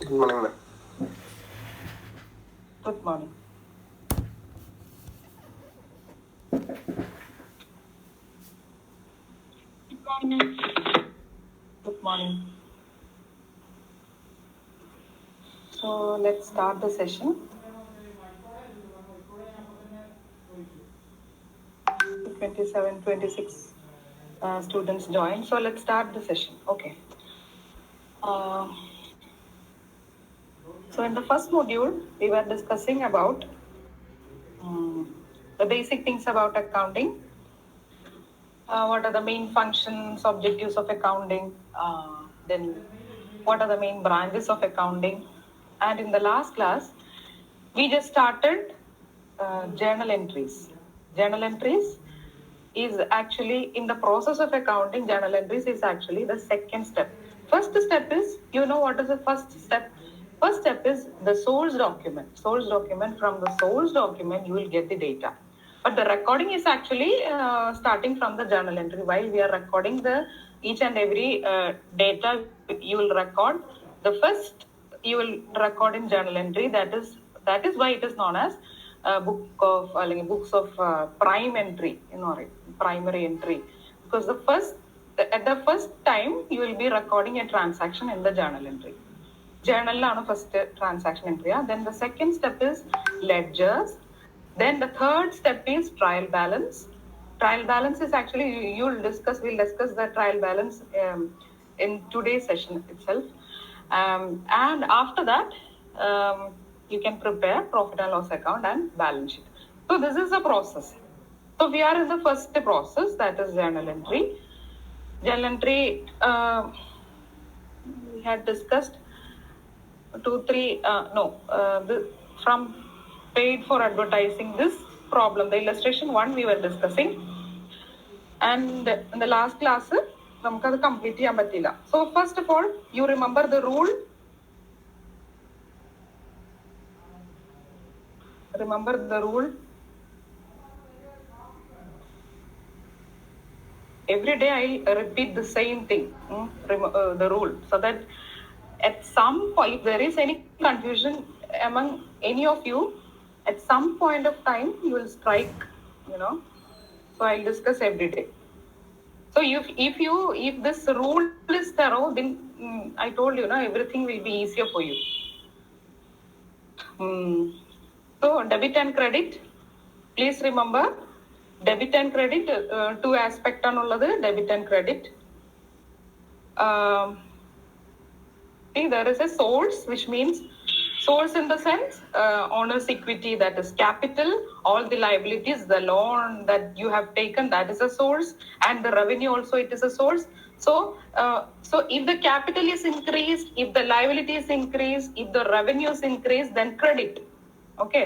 Good morning, ma'am. Good morning. Good morning. So let's start the session. 27, 26 students joined. So let's start the session. Okay. Uh, so in the first module, we were discussing about the basic things about accounting. What are the main functions, objectives of accounting? Then what are the main branches of accounting? And in the last class, we just started journal entries. Journal entries is actually in the process of accounting. Journal entries is actually the second step. First step is, you know what is the first step? First step is the source document. Source document, from the source document you will get the data. But the recording is actually starting from the journal entry. While we are recording the each and every data, you will record the first. You will record in journal entry. That is why it is known as book of books of prime entry. Primary entry, because at the first time you will be recording a transaction in the journal entry. Journal first transaction entry. Then the second step is ledgers. Then the third step is trial balance. Trial balance is actually we'll discuss the trial balance in today's session itself. And after that, you can prepare profit and loss account and balance sheet. So this is a process. So we are in the first process, that is journal entry. Journal entry, we had discussed from paid for advertising, this problem, the illustration one we were discussing, and in the last class നമുക്കത് complete ചെയ്യാൻ പറ്റില്ല. So first of all, you remember the rule. Remember the rule. Every day I'll repeat the same thing, the rule, so that at some point, if there is any confusion among any of you, at some point of time you will strike, so I'll discuss every day. So if this rule is thorough, then I told you, everything will be easier for you. So debit and credit, please remember, debit and credit, two aspect anulladu, debit and credit. See, there is a source, which means source in the sense owner's equity, that is capital, all the liabilities, the loan that you have taken, that is a source, and the revenue also, it is a source. So if the capital is increased, if the liability is increased, if the revenue is increased, then credit. Okay.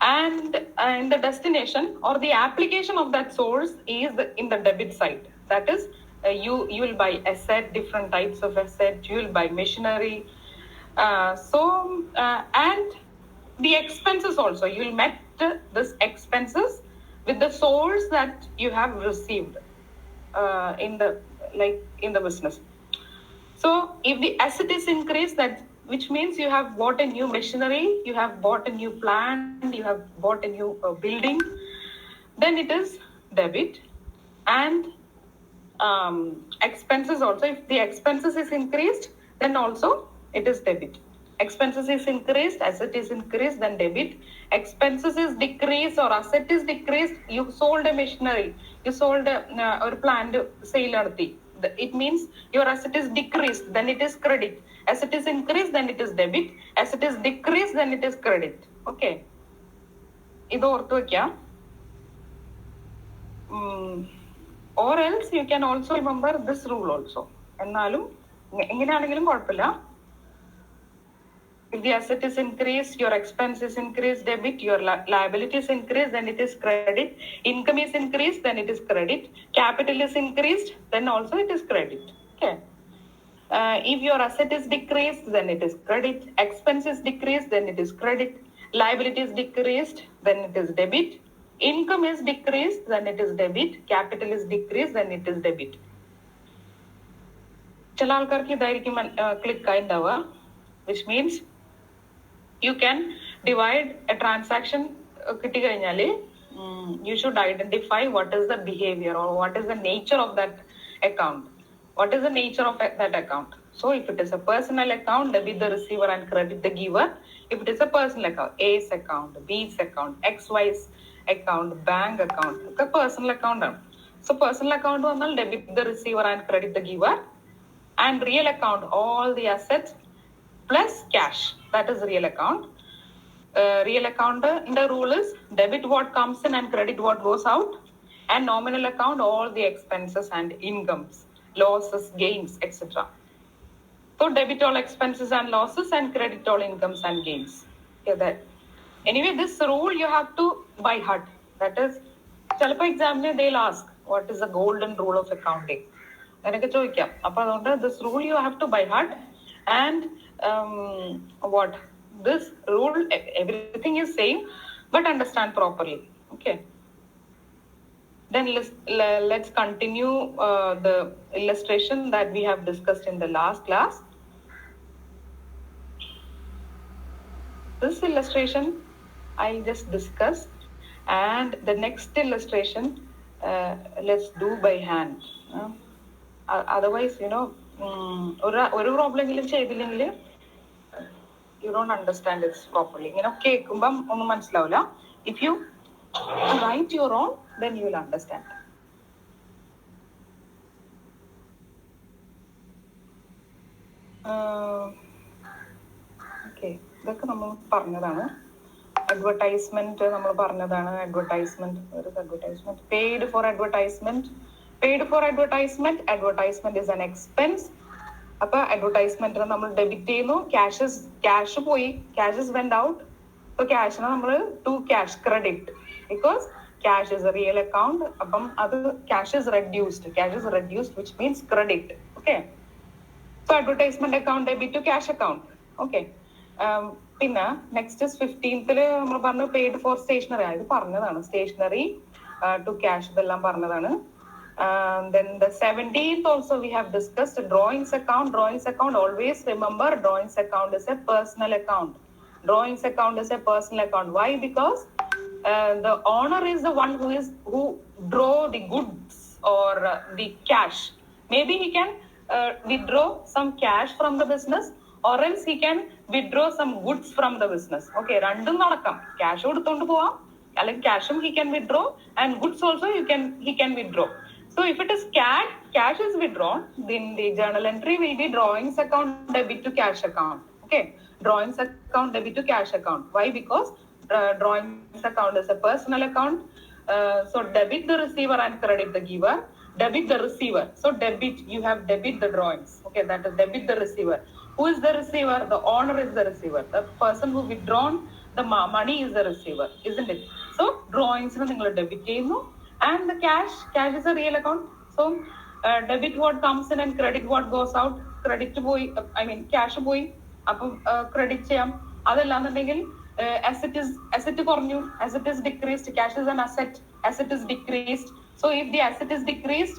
And in the destination or the application of that source is in the debit side. That is, you will buy asset, different types of asset, you will buy machinery. And the expenses also, you will met this expenses with the source that you have received in the business. So if the asset is increased, that which means you have bought a new machinery, you have bought a new plant, you have bought a new building, then it is debit. And expenses also, if the expenses is increased, then also it is debit. Expenses is increased, asset is increased, then debit. Expenses is decreased or asset is decreased, you sold a machinery, you sold a plant, sale നടത്തി, it means your asset is decreased, then it is credit. Asset is increased, then it is debit. Asset is decreased, then it is credit. Okay, ഇത് ഓർത്തു വെക്കാം. Or else you can also remember this rule also. എന്നാലും എങ്ങനെയാണെങ്കിലും കുഴപ്പമില്ല. If the asset is increased, your expense is increased, debit. Your liability is increased, then it is credit. Income is increased, then it is credit. Capital is increased, then also it is credit. Okay. If your asset is decreased, then it is credit. Expense is decreased, then it is credit. Liability is decreased, then it is debit. Income is decreased, then it is debit. Capital is decreased, then it is debit. ചില ആൾക്കാർക്ക് ഇതായിരിക്കും click ആയിട്ടുണ്ടാവുക. which means you can divide a transaction. You should identify what is the behavior or what is the nature of that account. What is the nature of that account? So if it is a personal account, debit the receiver and credit the giver. If it is a personal account, A's account, B's account, XY's account, bank account, it's a personal account. So personal account will debit the receiver and credit the giver. And real account, all the assets plus cash. That is real account. Real account, the rule is debit what comes in and credit what goes out. And nominal account, all the expenses and incomes, losses, gains, etc. So debit all expenses and losses and credit all incomes and gains. Okay, that. Anyway, this rule you have to by heart. That is, for example, they'll ask, what is the golden rule of accounting? This rule you have to by heart. And what? This rule, everything is same, but understand properly. Okay. Then let's continue the illustration that we have discussed in the last class. This illustration I'll just discuss, and the next illustration let's do by hand. Otherwise, ഒരു പ്രോബ്ലമെങ്കിലും ചെയ്തില്ലെങ്കിൽ you don't understand it properly. കേൾക്കുമ്പം ഒന്നും മനസ്സിലാവില്ല. If you write your own, then you will understand. Okay, ഇതൊക്കെ നമ്മൾ പറഞ്ഞതാണ്. Advertisement നമ്മൾ പറഞ്ഞതാണ്. Advertisement paid for advertisement. Paid for advertisement. Advertisement is an expense. അപ്പൊ അഡ്വർടൈസ്മെന്റിന് നമ്മൾ ഡെബിറ്റ് ചെയ്യുന്നു. ക്യാഷ് പോയി, ക്യാഷ് വെന്റ് ഔട്ട്. അപ്പൊ ക്യാഷിനെ നമ്മൾ to cash credit, because cash is a real account. അപ്പം അത് cash is reduced which means credit. Okay, so advertisement account debit to cash account. Okay, പിന്നെ നെക്സ്റ്റ് 15th നമ്മൾ പറഞ്ഞു പെയ്ഡ് ഫോർ സ്റ്റേഷനറി. ഇത് പറഞ്ഞതാണ്, സ്റ്റേഷനറി ടു ക്യാഷ് ഇതെല്ലാം പറഞ്ഞതാണ്. Then the 17th also we have discussed drawings account. Drawings account, always remember, drawings account is a personal account. Drawings account is a personal account. Why? Because the owner is the one who draw the goods or the cash. Maybe he can withdraw some cash from the business, or else he can withdraw some goods from the business. Okay, രണ്ടും നടക്കാം. Cash കൊടുത്തോണ്ട് പോവാം, അല്ലെങ്കിൽ ക്യാഷും he can withdraw, and goods also he can withdraw. So if it is cash is withdrawn, then the journal entry will be drawings account debit to cash account. Okay, drawings account debit to cash account. Why? Because drawings account is a personal account. So debit the receiver and credit the giver. Debit the receiver. So you have debit the drawings. Okay, that is debit the receiver. Who is the receiver? The owner is the receiver. The person who withdrawn the money is the receiver, isn't it? So drawings ningal debit cheyunu. And the cash is a real account. So debit what comes in and credit what goes out. Credit പോയി, cash പോയി, അപ്പം credit ചെയ്യാം. അതല്ലാന്നുണ്ടെങ്കിൽ asset കുറഞ്ഞു, asset is decreased. Cash is an asset is decreased. So if the asset is decreased,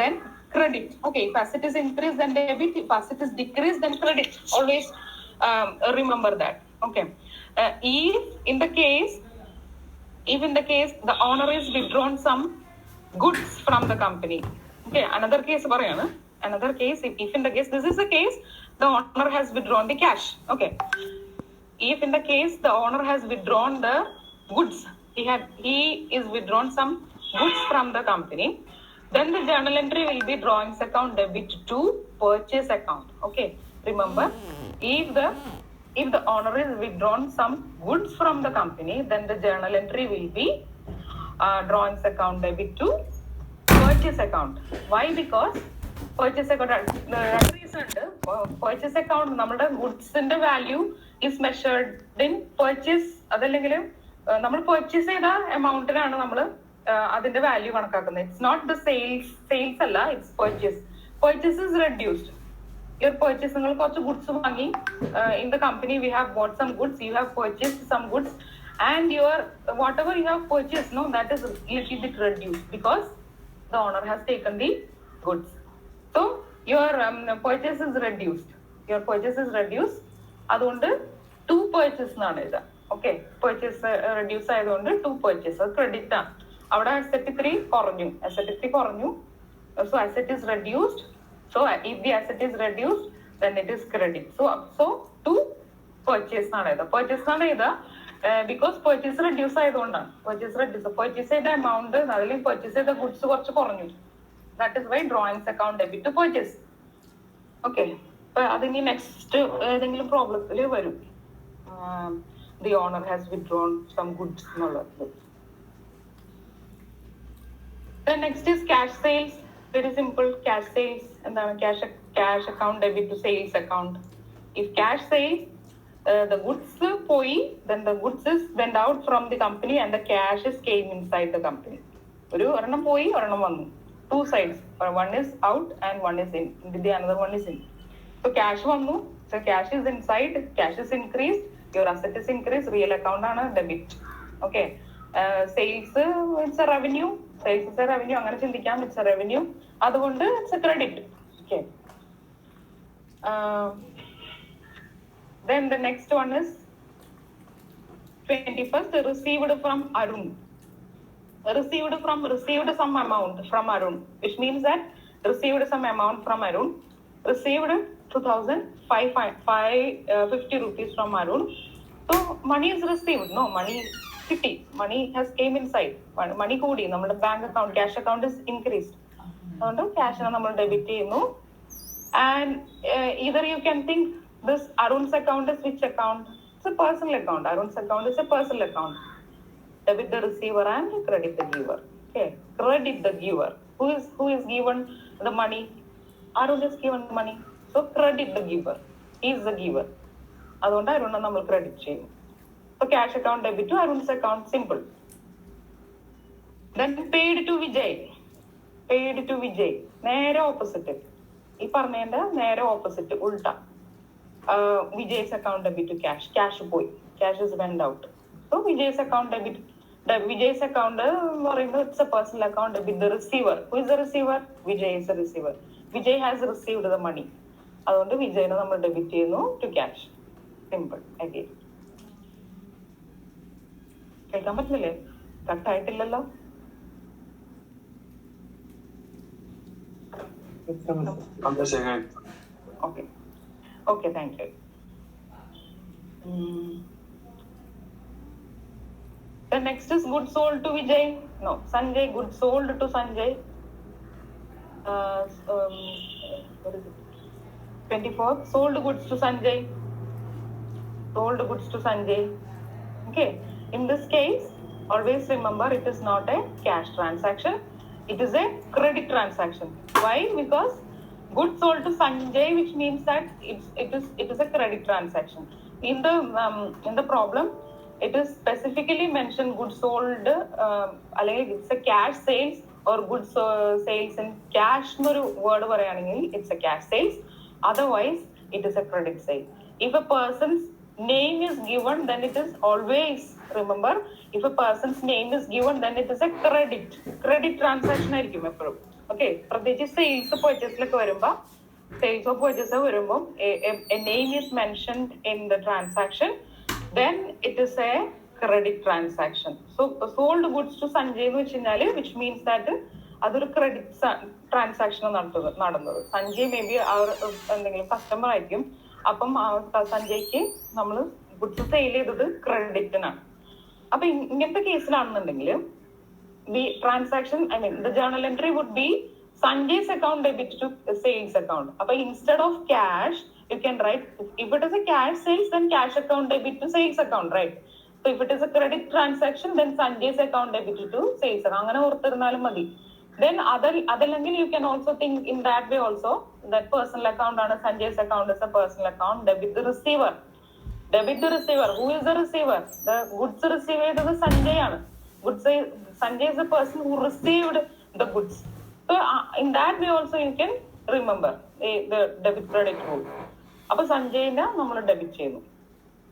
then credit. Okay, if asset is increased, then debit. If asset is decreased, then credit. Always remember that. Okay, if in the case the owner is withdrawn some goods from the company. Okay, another case, if in the case, this is the case, the owner has withdrawn the cash. Okay, if in the case the owner has withdrawn the goods, he is withdrawn some goods from the company, then the journal entry will be drawings account debit to purchase account. Okay, remember, if the owner is withdrawn some goods from the company, then the journal entry will be drawings account debit to purchase account. Why? Because purchase account, purchase account, നമ്മുടെ ഗുഡ്സിന്റെ value is measured in purchase. അതല്ലെങ്കിൽ നമ്മൾ purchase ചെയ്ത എമൗണ്ടിനാണ് നമ്മൾ അതിന്റെ value കണക്കാക്കുന്നത്. It's not the sales അല്ല, it's purchase is reduced. Your purchase, നിങ്ങൾ കുറച്ച് ഗുഡ്സ് വാങ്ങി, in the company we have bought some goods, you have purchased some goods, and your whatever you have purchased, no, that is little bit reduced because the owner has taken the goods. So your purchase is reduced. your purchase is reduced. അതുകൊണ്ട് to purchase എന്നാണ് ഇത്. Okay, purchase reduce ആയതുകൊണ്ട് to purchase, അത് credit ആണ്. അവിടെ asset 3 കുറഞ്ഞു, asset 3 കുറഞ്ഞു, so asset is reduced. So if the asset is reduced, then it is credit. So to purchase ആണ് ഇത്. purchase ആണ് ഇത് because purchase reduce ആയതുകൊണ്ടാണ്. purchase ചെയ്ത amount അതിൽ purchase ചെയ്ത goods കുറച്ച് കുറഞ്ഞു. That is why drawings account debit to purchase. Okay, അപ്പൊ അതിന് നെക്സ്റ്റ് ഏതെങ്കിലും പ്രോബ്ലത്തിൽ വരും, the owner has withdrawn some goods എന്നുള്ളത്. Next is cash sales. Very simple. Cash sales എന്താണ്? Cash account debit to sales account. If cash sales the goods പോയി, then the goods is went out from the company and the cash is came inside the company. ഒരു ഒരെണ്ണം പോയി, ഒരെണ്ണം വന്നു. Two sides. One is out and one is in. The another one is in. So cash vannu. So cash is inside. Cash is increased. Your asset is increased. Real account ആണ് debit. Okay. Sales it's a revenue. Sales is a revenue. അങ്ങനെ ചിന്തിക്കാം. It's a revenue. അതുകൊണ്ട് it's a credit. Okay. Then the next one is 21st, received from Arun. Received some amount from Arun, which means that received some amount from Arun. Received 2,550 rupees from Arun. So money is received. No, money city. Money has came inside. Money koodi. Our bank account, cash account is increased. So cash na nammal debit cheyunu. And either you can think this Arun's account is which account? It's a personal account. Arun's account is a personal account. Debit the receiver and credit the giver. Okay, credit the giver. Who is given the money? Arun is given the money. So credit the giver. He is the giver. അതുകൊണ്ട് അരുൺ നമ്മൾ credit ചെയ്യും. So cash account debit to Arun's account. Simple. Then paid to Vijay. Paid to Vijay. നേരെ opposite. ഈ പറഞ്ഞതിന്റെ നേരെ opposite, ഉൾട്ട. Vijay's account debit to cash. Cash പോയി. Cash is went out. So Vijay's account debit. Vijay's account it's a personal account debit the receiver. Who is the receiver? Vijay is the receiver. Vijay has received the money. അതുകൊണ്ട് വിജയനെ നമ്മൾ debit ചെയ്യുന്നു to cash. Simple. Again കേൾക്കാൻ പറ്റില്ലേ? കട്ടായിട്ടില്ലല്ലോ? Okay okay, thank you. The next is goods sold to Vijay. No, Sanjay. Goods sold to Sanjay. What is it? 24th. Sold goods to Sanjay. Sold goods to Sanjay. Okay. In this case, always remember it is not a cash transaction. It is a credit transaction. Why? Because goods sold to Sanjay, which means that it is a credit transaction. In the problem, it is specifically mentioned goods sold, it's a cash sales or goods sales in cash എന്നൊരു word പറയുകയാണെങ്കിൽ it's a cash sales. Otherwise, it is a credit sale. If a person's name is given, then it is always, remember, if a person's name is given, then it is a credit transaction ആയിരിക്കും എപ്പോഴും. Okay, പ്രത്യേകിച്ച് sales പർച്ചേസിലൊക്കെ വരുമ്പോൾ, sales of purchase വരുമ്പോൾ a name is mentioned in the transaction, then it is a credit transaction. So sold goods to Sanjay എന്ന് വെച്ച് കഴിഞ്ഞാല് which means that അതൊരു credit transaction നടന്നത്. സഞ്ജയ് മേ ബി എന്തെങ്കിലും കസ്റ്റമർ ആയിരിക്കും. അപ്പം സഞ്ജയ്ക്ക് നമ്മൾ ഗുഡ്സ് സെയിൽ ചെയ്തത് ക്രെഡിറ്റിനാണ്. അപ്പൊ ഇങ്ങനത്തെ കേസിലാണെന്നുണ്ടെങ്കിൽ the transaction, I mean the journal entry would be Sanjay's account debit to sales account. Appa instead of cash you can write, if it is a cash sales, then cash account debit to sales account, right? So if it is a credit transaction, then Sanjay's account debit to sales account. Angane orthirnalum madi. Then adalengil you can also think in that way also, that personal account and Sanjay's account is a personal account. Debit the receiver. Who is the receiver? The goods receiver is the Sanjay aanu. Sanjay is the person who received the goods. So in that way also you can remember the debit credit rule. അപ്പോൾ സഞ്ജയിനെ നമ്മൾ debit ചെയ്യുന്നു.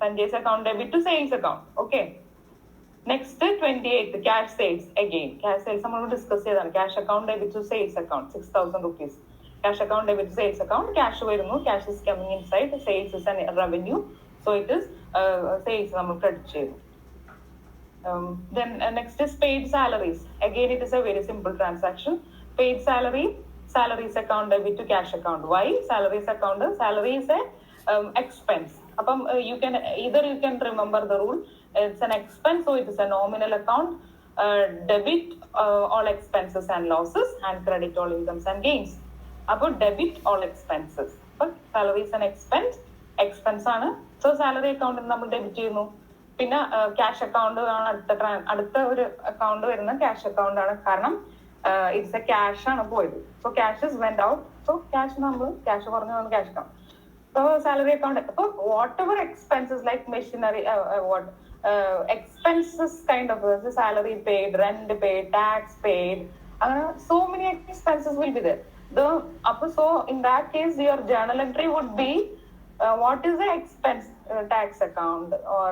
Sanjay's account debit to sales account. Okay. Next 28th, cash sales. Again, cash sales നമ്മൾ discuss ചെയ്തതാണ്. Cash account debit to sales account 6,000 rupees. Cash account debit sales account. Cash വരുന്നു, cash is coming inside. Sales is a revenue, so it is sales നമ്മൾ credit ചെയ്തു. Then next is paid salaries. Again, it is a very simple transaction. Paid salaries account debit to cash account. Why salaries account? Salary is a expense. You can remember the rule. It's an expense, so it is a nominal account. Debit all expenses and losses, and credit all incomes and gains. About debit all expenses, but salary is an expense ആണ്. So salary account നമ്മൾ debit ചെയ്യുന്നു. പിന്നെ cash account ആണ് അടുത്ത ഒരു account വരുന്ന cash account ആണ്. കാരണം ഇറ്റ്സ് എ ക്യാഷ് ആണ് പോയത്. So cash is went out. So cash നമ്മൾ ക്യാഷ് പറഞ്ഞു cash account. So salary account. അപ്പൊ whatever expenses like machinery expenses kind of the salary paid, rent paid, tax paid, so many expenses will be there. So in that case your journal entry would be what is the expense, tax account or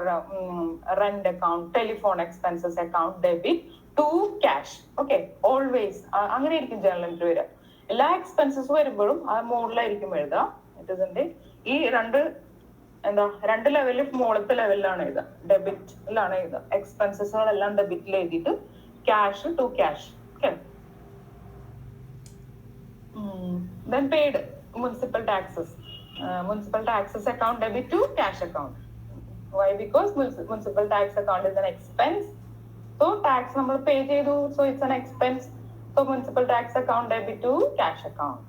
rent account, telephone expenses account debit to cash. Okay, always അങ്ങനെ ആയിരിക്കും journal entry വരിക. എല്ലാ expenses വരുമ്പോഴും ആ മോഡിലായിരിക്കും എഴുതുക. It is എന്റെ ഈ രണ്ട് ലെവലിൽ മുകളിലത്തെ ലെവലിലാണ് എഴുതുക. ഡെബിറ്റിലാണ് എഴുതുക. എക്സ്പെൻസസുകളെല്ലാം ഡെബിറ്റിൽ എഴുതിയിട്ട് cash to cash. Okay. Then paid municipal taxes. Municipal taxes account debit to cash account. Why? Because municipal tax account is an expense. So tax നമ്മൾ പേ ചെയ്തു, so it's an expense. So municipal tax account debit to cash account.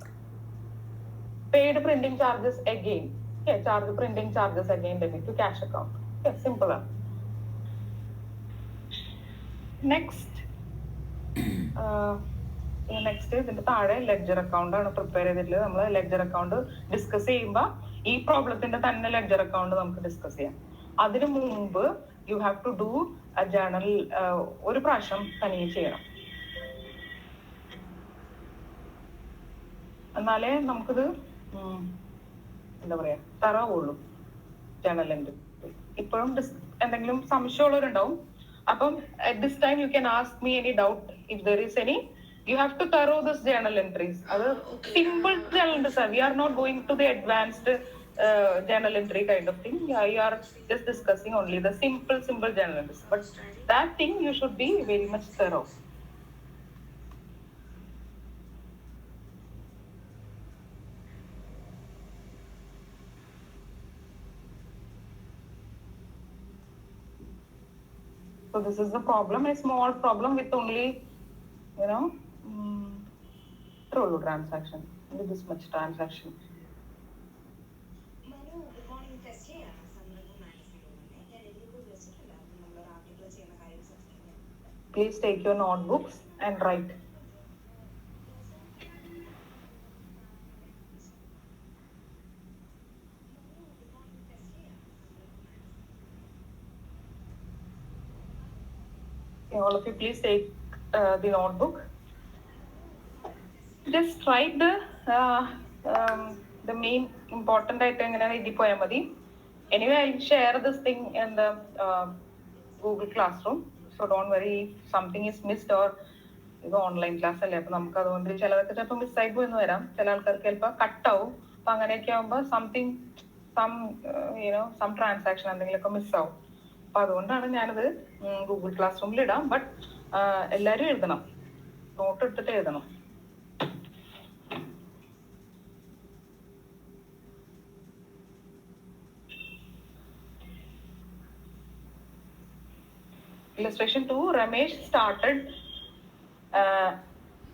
Paid printing charges again. Okay, printing charges again debit to cash account. Okay, simple. Next ഇതിന്റെ താഴെ ledger account ആണ് prepare ചെയ്തിട്ടുള്ളത്. നമ്മൾ ledger account discuss ചെയ്യുമ്പോൾ ഈ പ്രോബ്ലത്തിന്റെ തന്നെ ledger account നമുക്ക് discuss ചെയ്യാം. അതിനു മുമ്പ് you have to do journal ഒരു പ്രാവശ്യം തനിയെ ചെയ്യണം. എന്നാലേ നമുക്കിത് എന്താ പറയാ തറാവുള്ളൂ ജേർണൽ എൻട്രി. ഇപ്പോഴും എന്തെങ്കിലും സംശയമുള്ളവരുണ്ടാവും. അപ്പം at this time you can ask me any doubt if there is any. You have to thorough this journal entries. Simple journal entries. We are not going to the advanced journal entry kind of thing. We are just discussing only the simple journal entries. But that thing you should be very much thorough. So this is the problem, a small problem with only, through transaction, with this much transaction. Please take your notebooks and write. Okay, all of you please take the notebook. Just write the main important item എങ്ങനെയാണ് എഴുതി പോയാൽ മതി. Anyway, I'll share this thing in the Google Classroom. So don't worry if something is missed or ഇത് online class അല്ലേ. അപ്പൊ നമുക്ക് അതുകൊണ്ട് ചിലതൊക്കെ ചിലപ്പോൾ മിസ്സായി പോയെന്ന് വരാം. ചില ആൾക്കാർക്ക് ചിലപ്പോൾ കട്ടാവും. അപ്പൊ അങ്ങനെയൊക്കെ ആകുമ്പോൾ സം ട്രാൻസാക്ഷൻ എന്തെങ്കിലുമൊക്കെ മിസ്സാവും. അപ്പൊ അതുകൊണ്ടാണ് ഞാനത് ഗൂഗിൾ ക്ലാസ് റൂമിൽ ഇടാം. ബട്ട് എല്ലാവരും എഴുതണം, നോട്ട് എടുത്തിട്ട് എഴുതണം. Illustration 2,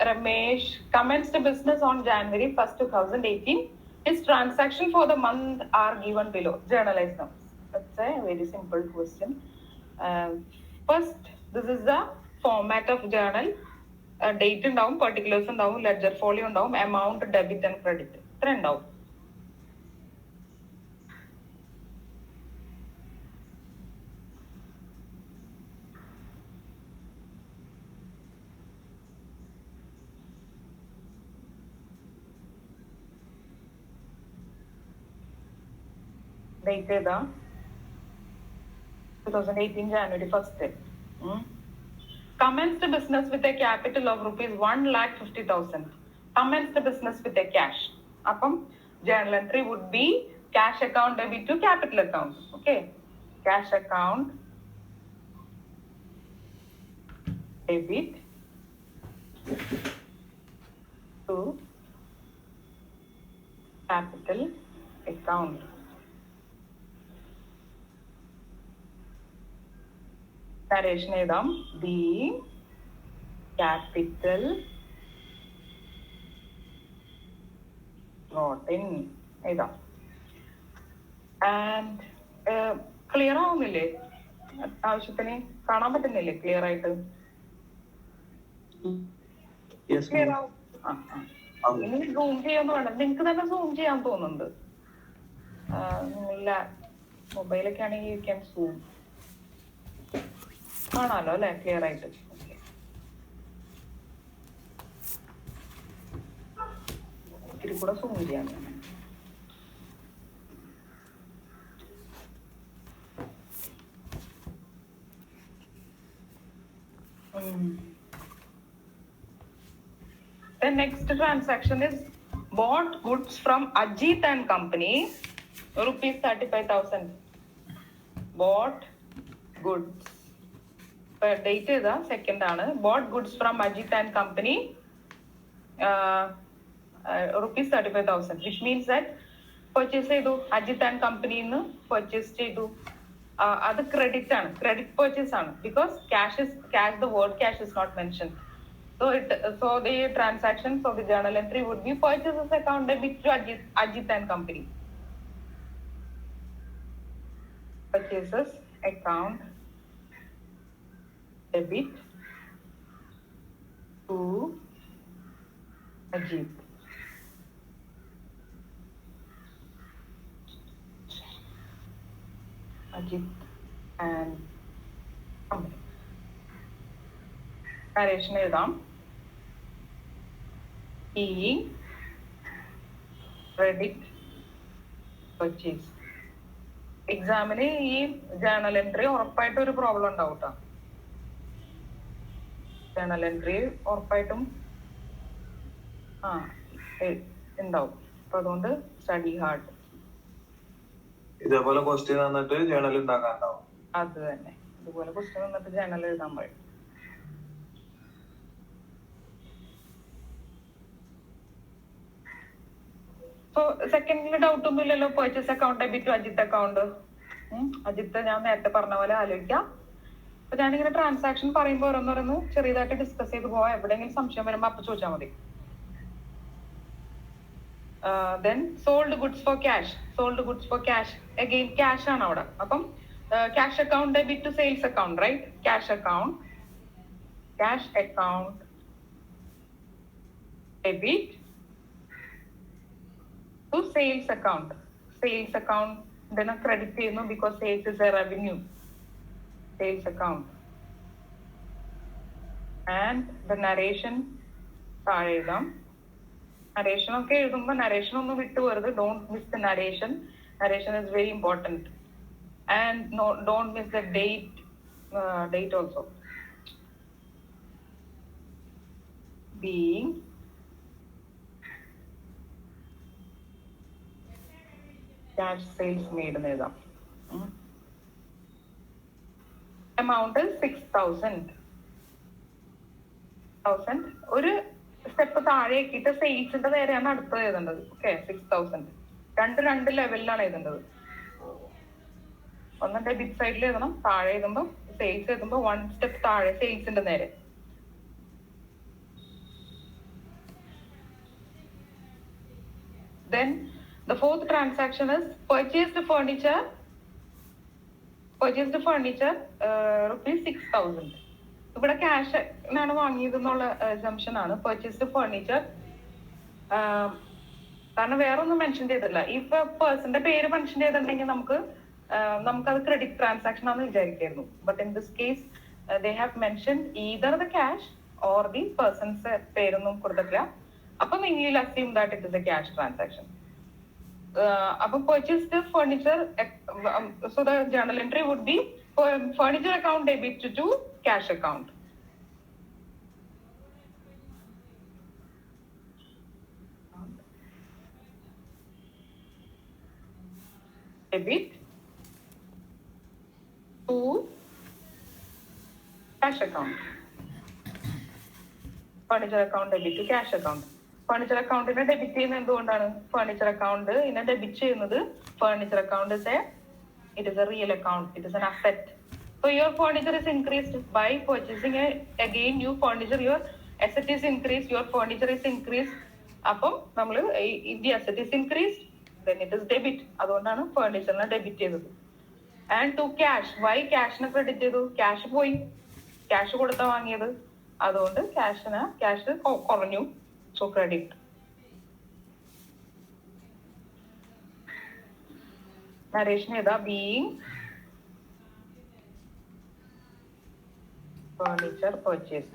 Ramesh commenced business on January 1st, 2018. His transaction for the month are given below. Journalize them. That's a very simple question. First, this is the format of journal. Date ഉണ്ടാവും, particulars ഉണ്ടാവും, ledger folio ഉണ്ടാവും, amount, debit and credit. ഇത്ര ഉണ്ടാവും. Date ഏതാ? 2018 January 1st. Commenced business with a capital of rupees 1,50,000. commenced the business with a cash. അപ്പം journal entry would be cash account debit to capital account. Okay, cash account debit to capital account. Narration എഴുതാം. The capital brought in എഴുതാം. And clear ആവുന്നില്ലേ? ആവശ്യത്തിന് കാണാൻ പറ്റുന്നില്ലേ clear ആയിട്ട്? Clear ആവും. ഇനി സൂം ചെയ്യാന്ന് വേണം. നിങ്ങക്ക് തന്നെ സൂം ചെയ്യാൻ തോന്നുന്നുണ്ട്. ഇല്ല, മൊബൈലൊക്കെ ആണെങ്കിൽ യു ക്യാൻ സൂം. കാണാലോ അല്ലെ ക്ലിയർ ആയിട്ട്? ഇത്തിരി കൂടെ സൂം ചെയ്യാൻ. The next transaction is bought goods from Ajit and Company, rupees 35,000. Bought goods. Date is the second ആണ്. Bought goods from Ajit and Company, rupees 35,000, which means that purchase ചെയ്തു Ajit and Company ന്ന് purchase ചെയ്തു. അത് credit ആണ്, credit purchase ആണ്, because cash, the word cash is not mentioned. So the transaction, so the journal entry would be purchases account debit to Ajit and Company. Purchases account debit to Ajit. Ajit and Company. Narration എഴുതാം. Credit purchase. എക്സാമിന് ഈ journal entry ഉറപ്പായിട്ടും ഒരു problem ഉണ്ടാവും കേട്ടോ. Journal entry ഉറപ്പായിട്ടും ഉണ്ടാവും. അപ്പൊ അതുകൊണ്ട് സ്റ്റഡി ഹാർഡ്. ഇതേപോലെ ക്വസ്റ്റ്യൻ തന്നിട്ട് ജേർണൽ ഉണ്ടാക്കാനുണ്ടാവും. അത് തന്നെ, ഇതുപോലെ ക്വസ്റ്റ്യൻ തന്നിട്ട് ജേർണൽ എഴുതാൻ പറയും. സോ സെക്കൻഡിൽ ഡൗട്ട് ഒന്നും ഇല്ലല്ലോ. Purchase account debit to Ajith account. Ajith ഞാൻ നേരത്തെ പറഞ്ഞ പോലെ ആലോചിക്കാം. അപ്പൊ ഞാനിങ്ങനെ ട്രാൻസാക്ഷൻ പറയുമ്പോൾ ഓരോന്നോരോന്ന് ചെറിയതായിട്ട് ഡിസ്കസ് ചെയ്ത് പോവാം. എവിടെയെങ്കിലും സംശയം വരുമ്പോ അപ്പൊ ചോദിച്ചാൽ മതി. Then sold goods for cash. Sold goods for cash. Again cash ആണ് അവിടെ. അപ്പം cash account debit to sales account, right? Cash account debit to sales account. Sales account then a credit ചെയ്യുന്നു because sales is a revenue. Sales account. And the narration താഴെ എഴുതാം. Narration ഒക്കെ എഴുതുമ്പോ narration ഒന്നും വിട്ടുപോകരുത്. Don't miss the narration. Narration is very important. And don't miss the date also. Being cash sales made എന്ന് എഴുതാം. Amount 6,000. ഒരു step താഴെ ആക്കിയിട്ട് സെയിൽസിന്റെ നേരെയാണ് അടുത്തത് എഴുതേണ്ടത്. ഓക്കെ, 6,000. രണ്ട് ലെവലിലാണ് എഴുതേണ്ടത്. ഒന്ന് ഡെബിറ്റ് സൈഡിൽ എഴുതണം, താഴെ എഴുതുമ്പോ സെയിൽസ് എഴുതുമ്പോ 1 സ്റ്റെപ്പ് താഴെ സെയിൽസിന്റെ നേരെ. Then the fourth transaction is purchased furniture rupees 6,000. ഇവിടെ ക്യാഷ് ആണ് വാങ്ങിയത് എന്നുള്ള അസംപ്ഷൻ ആണ്. പർച്ചേസ്ഡ് ഫർണിച്ചർ, കാരണം വേറെ ഒന്നും മെൻഷൻ ചെയ്തില്ല. ഇപ്പൊ പേഴ്സന്റെ പേര് മെൻഷൻ ചെയ്തിട്ടുണ്ടെങ്കിൽ നമുക്കത് ക്രെഡിറ്റ് ട്രാൻസാക്ഷൻ ആണെന്ന് വിചാരിക്കായിരുന്നു. But in this case they have mention either the cash or the persons പേരൊന്നും കൊടുത്തിട്ടില്ല. അപ്പൊ നിങ്ങൾ assume that it is a cash transaction. അപ്പൊ purchased furniture, so the journal entry would be furniture account debit to cash account. debit to cash account. Furniture account debit to cash account. Furniture account in a debit furniture account in a debit furniture account is a real account, it is an asset. So your furniture is increased by purchasing again new furniture, your asset is increased, your furniture is increased. If the asset is increased, then it is debit. That's furniture debit. And to cash, why cash credit? Cash boy, cash cash so credit. Narration being furniture purchase.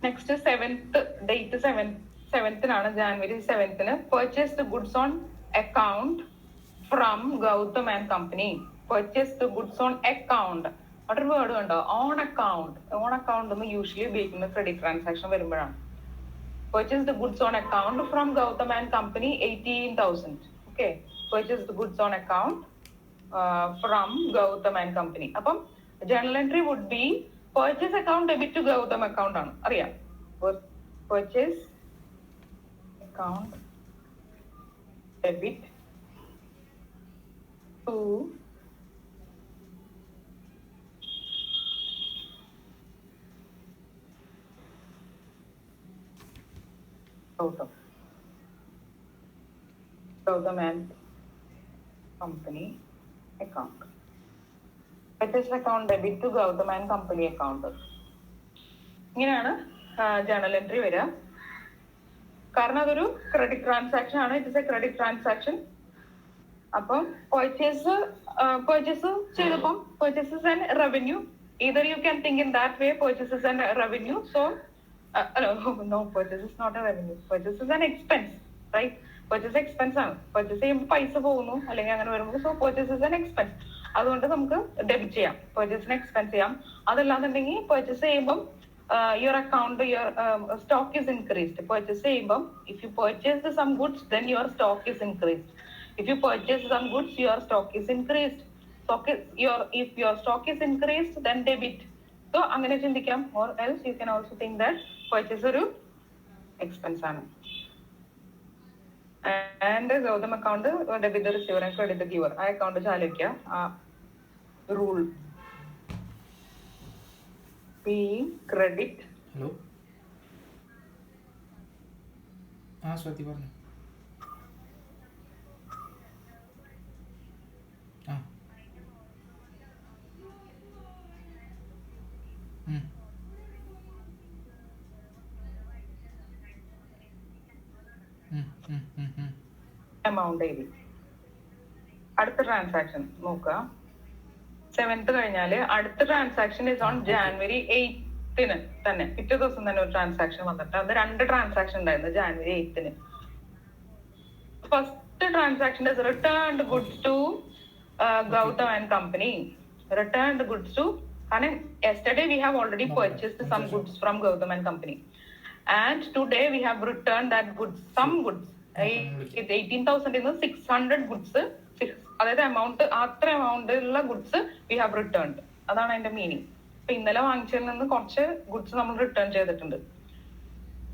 Next is 7th, date 7th January 7th. Purchase the goods on account from Gautam and Company. Purchase the goods on account. What word on account? On account usually making a credit transaction. Purchase the goods on account from Gautam and Company 18,000. Okay. Purchase the goods on account from Gautam and Company. Journal entry would be purchase account debit to Gautam account. Purchase account debit to Gautam and Company account. Purchase account debit to Gautam and Company account. Journal entry vara. Karna credit transaction, it is a credit transaction. Purchase purchases and revenue. Either you can think in that way, purchases and revenue. So no, purchase is not a revenue. Purchase is an expense, right? Purchase expense. Purchase so purchase is an expense. That's debit purchase an expense. Purchase your account, your stock is increased. Purchase if you purchase some goods, then your stock is increased. If you purchase some goods, your stock is increased. If your stock is increased, then debit. So or else you can also think that purchase is expense. And Gautam account debit the receiver and credit the giver. I account rule. P credit. Hello. Swati പറഞ്ഞു. Amount daily. அடுத்த transaction നോക്കുക. 7th കഴിഞ്ഞാല് അടുത്ത transaction is on January 8th തന്നെ. പിറ്റേ ദിവസം തന്നെ ഒരു transaction വന്നിട്ട് അത് 2 transaction ഉണ്ടായിരുന്നു January 8th. First transaction is returned goods to Gautam and Company. Returned goods to, and yesterday we have already purchased some goods from Gautam and Company. And today we have returned that goods, some goods. 18,000 in the 600 goods. That amount, after amount goods we have returned. That's the meaning. So in the goods we return ചെയ്തിട്ടുണ്ട്.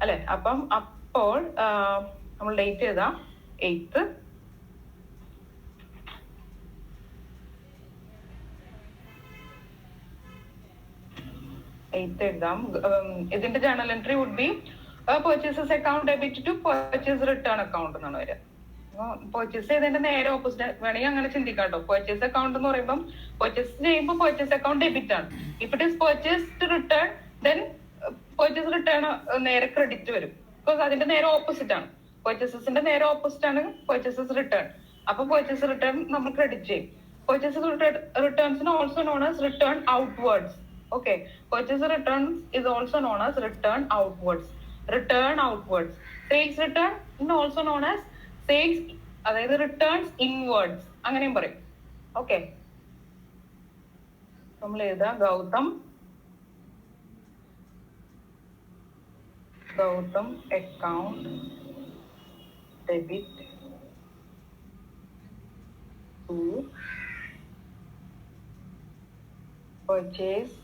അല്ലേ? അപ്പോൾ നമ്മൾ date ചെയ്താ 8th. exam. Isn't journal entry would be purchases account debit to purchase return account. Purchase നേരെ opposite വേണമെങ്കിൽ അങ്ങനെ ചിന്തിക്കാട്ടോ. Purchase account എന്ന് പറയുമ്പോൾ പർച്ചേസ് ചെയ്യുമ്പോൾ പർച്ചേസ് അക്കൗണ്ട് ഡെബിറ്റ് ആണ്. If it is purchased return then purchase return നേരെ credit വരും. Because അതിന്റെ നേരെ ഓപ്പോസിറ്റ് ആണ്. പർച്ചേസസിന്റെ നേരെ ഓപ്പോസിറ്റ് ആണ് പർച്ചേസസ് റിട്ടേൺ. അപ്പൊ പർച്ചേസ് റിട്ടേൺ നമ്മൾ ക്രെഡിറ്റ് ചെയ്യും. Purchase returns are also known as return outwards. Okay, purchase returns is also known as return outwards. Return outwards. Sales return is also known as sales, അതായത് returns inwards. അങ്ങനെയും പറയും. Okay. നമ്മൾ എഴുതാം Gautam account debit to purchase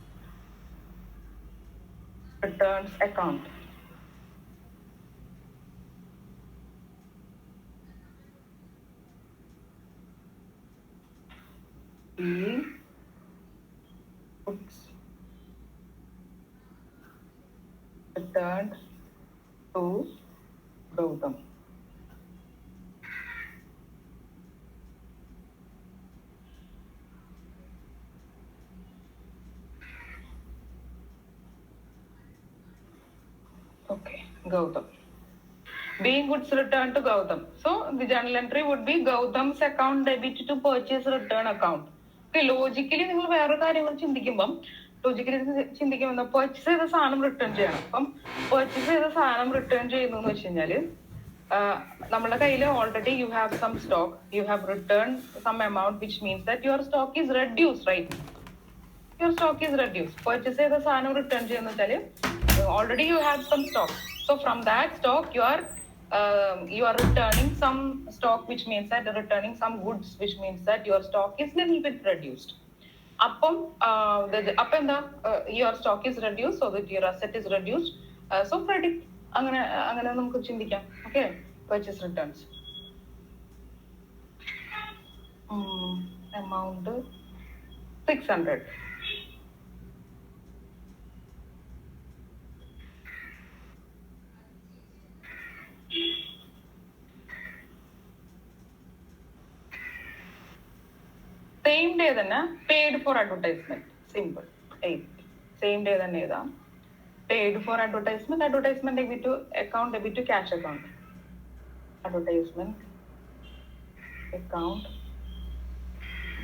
returns account. He puts returned to Gautam. Okay, Gautam. Being goods returned to Gautam. So the journal entry would be Gautam's account debit to purchase return account. Okay, logically നിങ്ങൾ വേറെ കാര്യങ്ങൾ ചിന്തിക്കുമ്പം purchase ചെയ്ത സാധനം return ചെയ്യണം. അപ്പം purchase ചെയ്ത സാധനം return ചെയ്യുന്നു എന്ന് വെച്ച് കഴിഞ്ഞാല് നമ്മുടെ കയ്യിൽ already you have some stock, you have return some amount which means that your stock is reduce, right? Your stock is reduce. Purchase ചെയ്ത സാധനം റിട്ടേൺ ചെയ്യുന്ന വെച്ചാല് already you have some stock, so from that stock you are returning some stock, which means that returning some goods, which means that your stock is little bit reduced. Appam your stock is reduced, so that your asset is reduced, so credit അങ്ങനെ നമുക്ക് ചിന്തിക്കാം. Okay, purchase returns. Amount 600. Same day തന്നെ paid for advertisement. Simple. 8 same day തന്നെ എഴുതാം. Paid for advertisement. Advertisement debit to account, debit to cash account. Advertisement account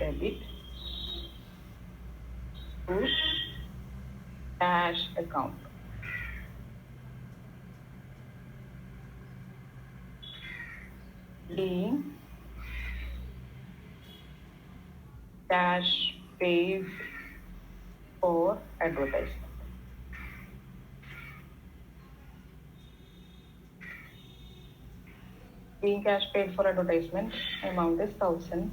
debit to cash account. Being cash paid for advertisement. Being cash paid for advertisement, amount is 1000.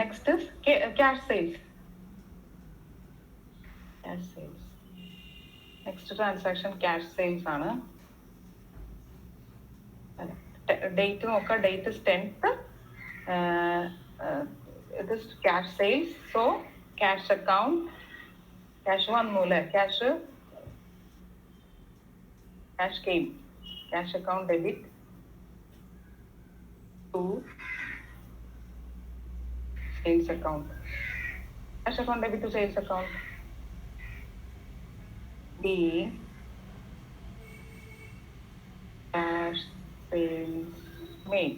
Next is cash sales. Cash sales. Next transaction cash sales ആണ്. Date നോക്കാം. Date is 10th. It is cash sales. So cash account, cash വന്നു അല്ലേ? Cash came. Cash account debit to sales account. Cash account debit to sales account. Being cash sales made.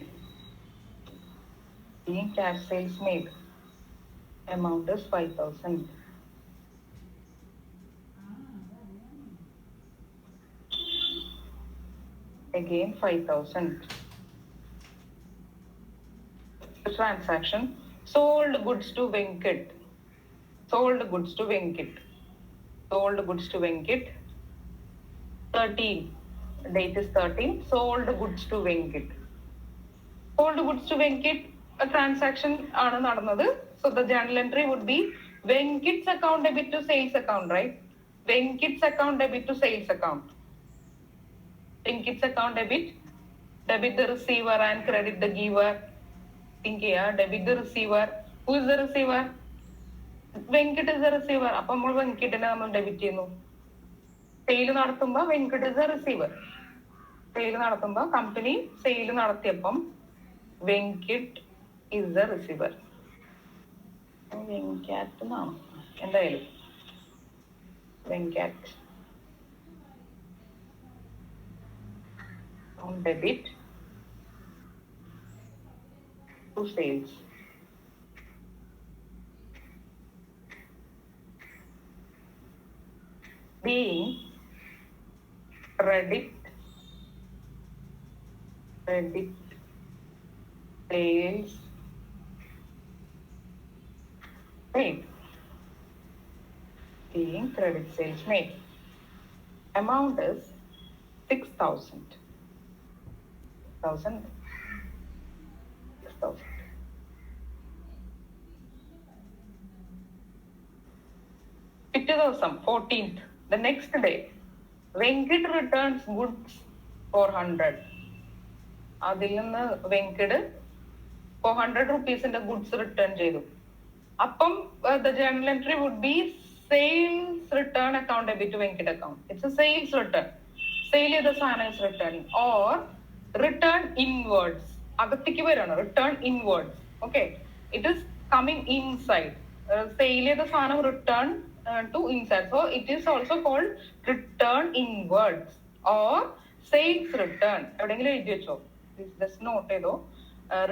Being cash sales made. Amount is 5,000. Again 5,000. The transaction sold goods to Venkat. Sold goods to Venkat. Sold goods to Venkat. 13. Date is 13. Sold goods to Venkat. Sold goods to Venkat. A transaction ആണ് നടന്നത്. So the journal entry would be Venkat's account debit to sales account, right? Venkat's account debit to sales account. Venkat's account debit the receiver and credit the giver. Think here, debit the receiver. Who is the receiver? Venkat is the receiver. അപ്പോൾ നമ്മൾ വെങ്കിട്ടിനെ നമ്മൾ debit ചെയ്യുന്നു. Sale നടത്തുമ്പോൾ Venkat is a receiver. Sale നടത്തുമ്പോൾ company sale നടത്തിയപ്പം Venkit is a receiver. Venkat എന്നാണ് എന്തായാലും. വെങ്കാറ്റ് account debit to sales. Being credit sales made. Being credit sales made. Amount is 6,000. 6,000. പിറ്റേ ദിവസം 14th, the next day, Venkit returns goods for 100. അതിൽ നിന്ന് Venkit 400 റുപ്പീസിന്റെ goods return ചെയ്തു. അപ്പം the journal entry would be sales return account debit to Venkit account. It's a sales return. Sale ചെയ്ത സാധനം is returning or return inwards. അകത്തേക്ക് വരാണ് return inwards. Okay, it is coming inside. Sale ചെയ്ത സാധനം return to inside. So it is also called return inwards or sales return. എവിടെയെങ്കിലും എഴുതി വെച്ചോ, just note ചെയ്തോ.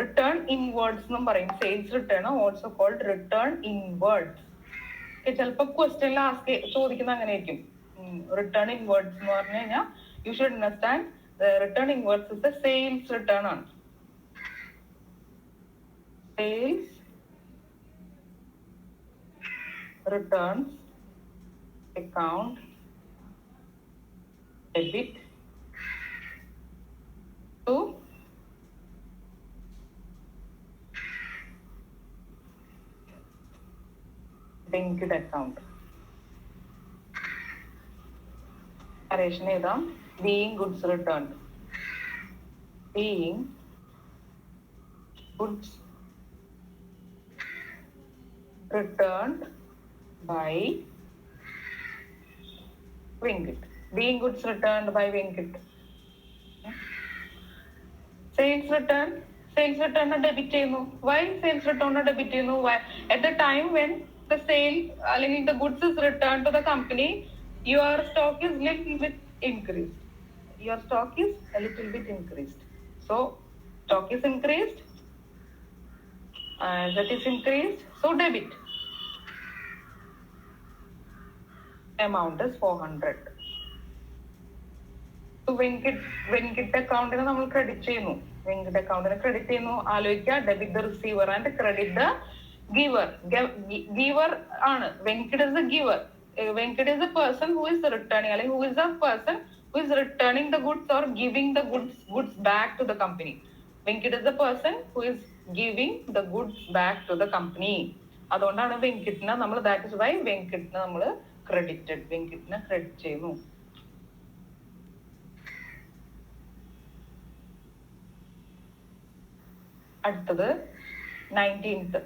റിട്ടേൺ ഇൻവേർഡ്സ് എന്നും പറയും. Sales return also called return inwards. ചിലപ്പോ ക്വസ്റ്റ്യനിൽ ചോദിക്കുന്ന അങ്ങനെ ആയിരിക്കും. റിട്ടേൺ ഇൻവേർഡ്സ് എന്ന് പറഞ്ഞു കഴിഞ്ഞാൽ you should understand return inwards is a sales return ആണ്. Sales returns account debit to Venkit account. Narration എഴുതാം. Being goods returned. Being goods returned by Venkit. Being goods returned by Venkit. Sales return debit ചെയ്യുന്നു. Why sales return debit ചെയ്യുന്നു? Why? At the time when the sale, അല്ലെങ്കിൽ the goods is returned to the company, your stock is little bit increased. Your stock is a little bit increased. So stock is increased, that is increased. So debit. Amount is 400. So Venkit അക്കൗണ്ടിന് നമ്മൾ credit ചെയ്യുന്നു. വെങ്കിട്ട് അക്കൗണ്ടിന് credit ചെയ്യുന്നു. ആലോചിക്കുക, debit the receiver and credit the giver. Giver ആണ് Venkit is the giver. Venkit is a person who is returning, അല്ലെങ്കിൽ who is a person who is returning the goods or giving the goods back to the company. Venkit is a person who is giving the goods back to the company. അതുകൊണ്ടാണ് വെങ്കിട്ടിനെ നമ്മൾ, that is why വെങ്കിട്ടിനെ നമ്മൾ credited, വെങ്കിട്ടിനെ credit ചെയ്യുന്നു. അടുത്തത് 19th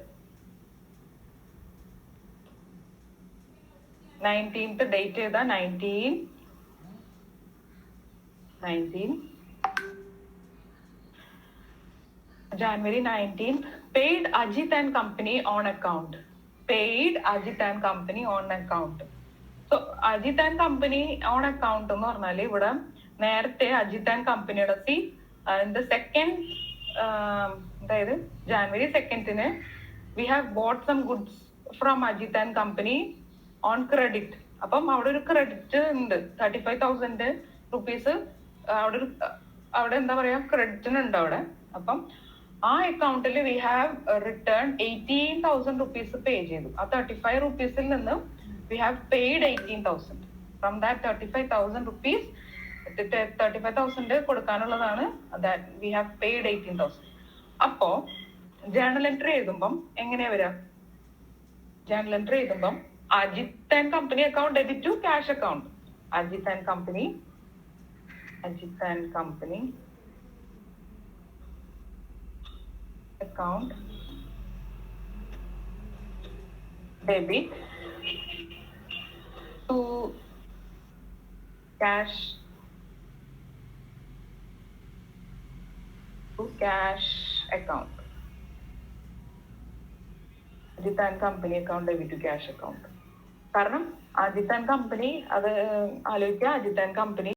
date ചെയ്ത 19 January 19th. Paid Ajit and Company on account. Paid Ajit and Company on account. So Ajit and Company on account എന്ന് പറഞ്ഞാൽ ഇവിടെ നേരത്തെ അജിത് ആൻഡ് കമ്പനിയുടെ സെക്കൻഡ്, അതായത് January 2nd we have bought some goods from Ajith and company on credit. അപ്പം അവിടെ ഒരു credit ഉണ്ട് 35,000 റുപ്പീസ്. അവിടെ എന്താ പറയാ, ക്രെഡിറ്റിനുണ്ട് അവിടെ. അപ്പം ആ അക്കൗണ്ടിൽ we have return 18,000 rupees pay ചെയ്തു. ആ 35 റുപ്പീസിൽ നിന്ന് we have paid 18,000. From that 35,000 rupees, 35,000 കൊടുക്കാനുള്ളതാണ്. We have paid 18,000. അപ്പോ ജേണൽ എൻട്രി എഴുതുമ്പം എങ്ങനെയാ വരിക? ജേണൽ എൻട്രി എഴുതുമ്പം Ajit and company account debit to cash account. Ajit and company account debit to cash account. Ajit and Company account debit to cash account. കാരണം Ajit and Company, അത് ആലോചിക്കുക, Ajit and Company